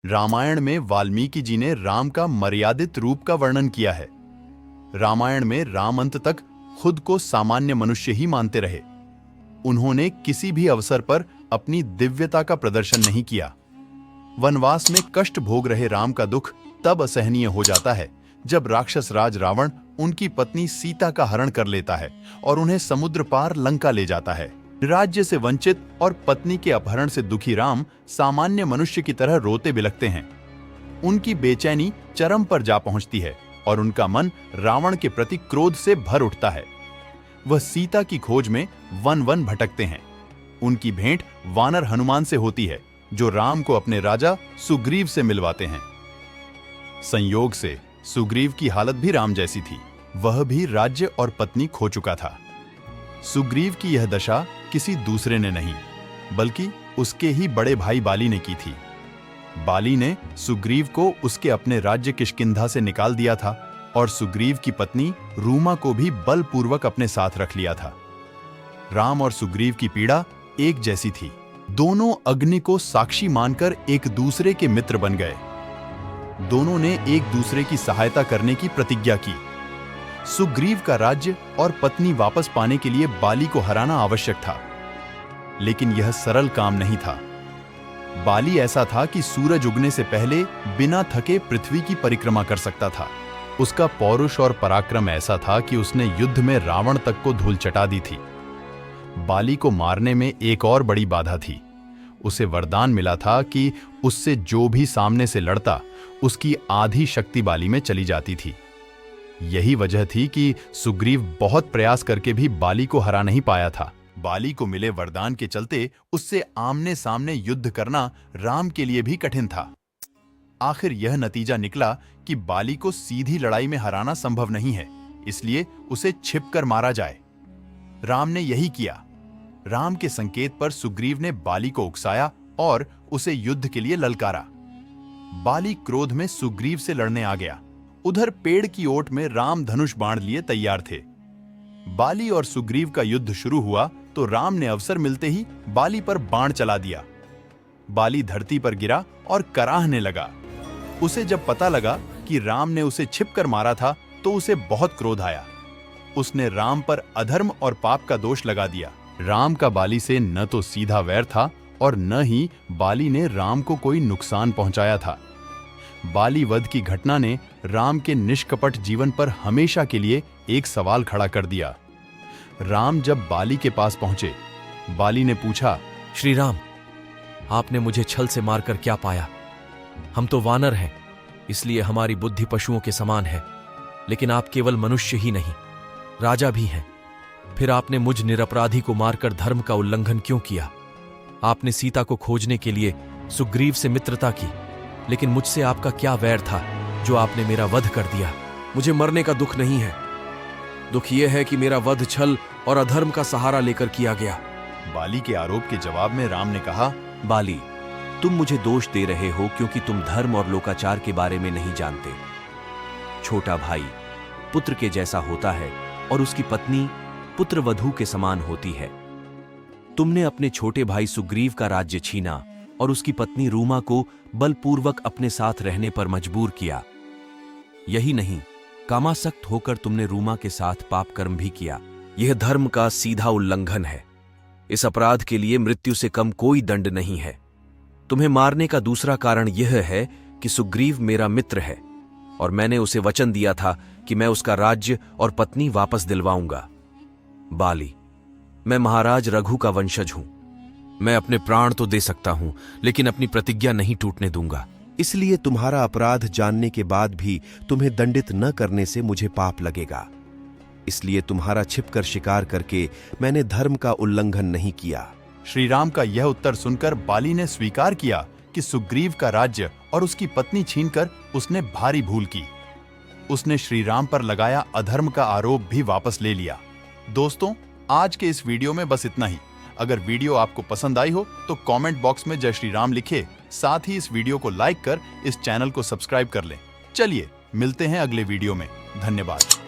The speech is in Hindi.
रामायण में वाल्मीकि जी ने राम का मर्यादित रूप का वर्णन किया है। रामायण में राम अंत तक खुद को सामान्य मनुष्य ही मानते रहे। उन्होंने किसी भी अवसर पर अपनी दिव्यता का प्रदर्शन नहीं किया। वनवास में कष्ट भोग रहे राम का दुख तब असहनीय हो जाता है जब राक्षस राज रावण उनकी पत्नी सीता का हरण कर लेता है और उन्हें समुद्र पार लंका ले जाता है। राज्य से वंचित और पत्नी के अपहरण से दुखी राम सामान्य मनुष्य की तरह रोते बिलखते हैं। उनकी बेचैनी चरम पर जा पहुंचती है और उनका मन रावण के प्रति क्रोध से भर उठता है। वह सीता की खोज में वन वन भटकते हैं। उनकी भेंट वानर हनुमान से होती है, जो राम को अपने राजा सुग्रीव से मिलवाते हैं। संयोग से सुग्रीव की हालत भी राम जैसी थी। वह भी राज्य और पत्नी खो चुका था। सुग्रीव की यह दशा किसी दूसरे ने नहीं, बल्कि उसके ही बड़े भाई बाली ने की थी। बाली ने सुग्रीव को उसके अपने राज्य किष्किंधा से निकाल दिया था और सुग्रीव की पत्नी रूमा को भी बलपूर्वक अपने साथ रख लिया था। राम और सुग्रीव की पीड़ा एक जैसी थी। दोनों अग्नि को साक्षी मानकर एक दूसरे के मित्र बन गए। दोनों ने एक दूसरे की सहायता करने की प्रतिज्ञा की। सुग्रीव का राज्य और पत्नी वापस पाने के लिए बाली को हराना आवश्यक था, लेकिन यह सरल काम नहीं था। बाली ऐसा था कि सूरज उगने से पहले बिना थके पृथ्वी की परिक्रमा कर सकता था। उसका पौरुष और पराक्रम ऐसा था कि उसने युद्ध में रावण तक को धूल चटा दी थी। बाली को मारने में एक और बड़ी बाधा थी। उसे वरदान मिला था कि उससे जो भी सामने से लड़ता, उसकी आधी शक्ति बाली में चली जाती थी। यही वजह थी कि सुग्रीव बहुत प्रयास करके भी बाली को हरा नहीं पाया था। बाली को मिले वरदान के चलते उससे आमने सामने युद्ध करना राम के लिए भी कठिन था। आखिर यह नतीजा निकला कि बाली को सीधी लड़ाई में हराना संभव नहीं है, इसलिए उसे छिपकर मारा जाए। राम ने यही किया। राम के संकेत पर सुग्रीव ने बाली को उकसाया और उसे युद्ध के लिए ललकारा। बाली क्रोध में सुग्रीव से लड़ने आ गया। उधर पेड़ की ओट में राम धनुष बाण लिए तैयार थे। बाली और सुग्रीव का युद्ध शुरू हुआ तो राम ने अवसर मिलते ही बाली पर बाण चला दिया। बाली धरती पर गिरा और कराहने लगा। उसे जब पता लगा कि राम ने उसे छिपकर मारा था तो उसे बहुत क्रोध आया। उसने राम पर अधर्म और पाप का दोष लगा दिया। राम का बाली से न तो सीधा वैर था और न ही बाली ने राम को कोई नुकसान पहुंचाया था। बाली वध की घटना ने राम के निष्कपट जीवन पर हमेशा के लिए एक सवाल खड़ा कर दिया। राम जब बाली के पास पहुंचे, बाली ने पूछा, श्री राम, आपने मुझे छल से मारकर क्या पाया? हम तो वानर हैं, इसलिए हमारी बुद्धि पशुओं के समान है, लेकिन आप केवल मनुष्य ही नहीं, राजा भी हैं। फिर आपने मुझ निरपराधी को मारकर धर्म का उल्लंघन क्यों किया? आपने सीता को खोजने के लिए सुग्रीव से मित्रता की, लेकिन मुझसे आपका क्या वैर था जो आपने मेरा वध कर दिया? मुझे मरने का दुख नहीं है, दुख यह है कि मेरा वध छल और अधर्म का सहारा लेकर किया गया। बाली के आरोप के जवाब में राम ने कहा, बाली, तुम मुझे दोष दे रहे हो क्योंकि तुम धर्म और लोकाचार के बारे में नहीं जानते। छोटा भाई पुत्र के जैसा होता है और उसकी पत्नी पुत्रवधू के समान होती है। तुमने अपने छोटे भाई सुग्रीव का राज्य छीना और उसकी पत्नी रूमा को बलपूर्वक अपने साथ रहने पर मजबूर किया। यही नहीं, कामासक्त होकर तुमने रूमा के साथ पाप कर्म भी किया। यह धर्म का सीधा उल्लंघन है। इस अपराध के लिए मृत्यु से कम कोई दंड नहीं है। तुम्हें मारने का दूसरा कारण यह है कि सुग्रीव मेरा मित्र है और मैंने उसे वचन दिया था कि मैं उसका राज्य और पत्नी वापस दिलवाऊंगा। बाली, मैं महाराज रघु का वंशज हूं। मैं अपने प्राण तो दे सकता हूं, लेकिन अपनी प्रतिज्ञा नहीं टूटने दूंगा। इसलिए तुम्हारा अपराध जानने के बाद भी तुम्हें दंडित न करने से मुझे पाप लगेगा। इसलिए तुम्हारा छिपकर शिकार करके मैंने धर्म का उल्लंघन नहीं किया। श्री राम का यह उत्तर सुनकर बाली ने स्वीकार किया कि सुग्रीव का राज्य और उसकी पत्नी छीनकर उसने भारी भूल की। उसने श्री राम पर लगाया अधर्म का आरोप भी वापस ले लिया। दोस्तों, आज के इस वीडियो में बस इतना ही। अगर वीडियो आपको पसंद आई हो तो कमेंट बॉक्स में जय श्री राम लिखे, साथ ही इस वीडियो को लाइक कर इस चैनल को सब्सक्राइब कर लें। चलिए मिलते हैं अगले वीडियो में। धन्यवाद।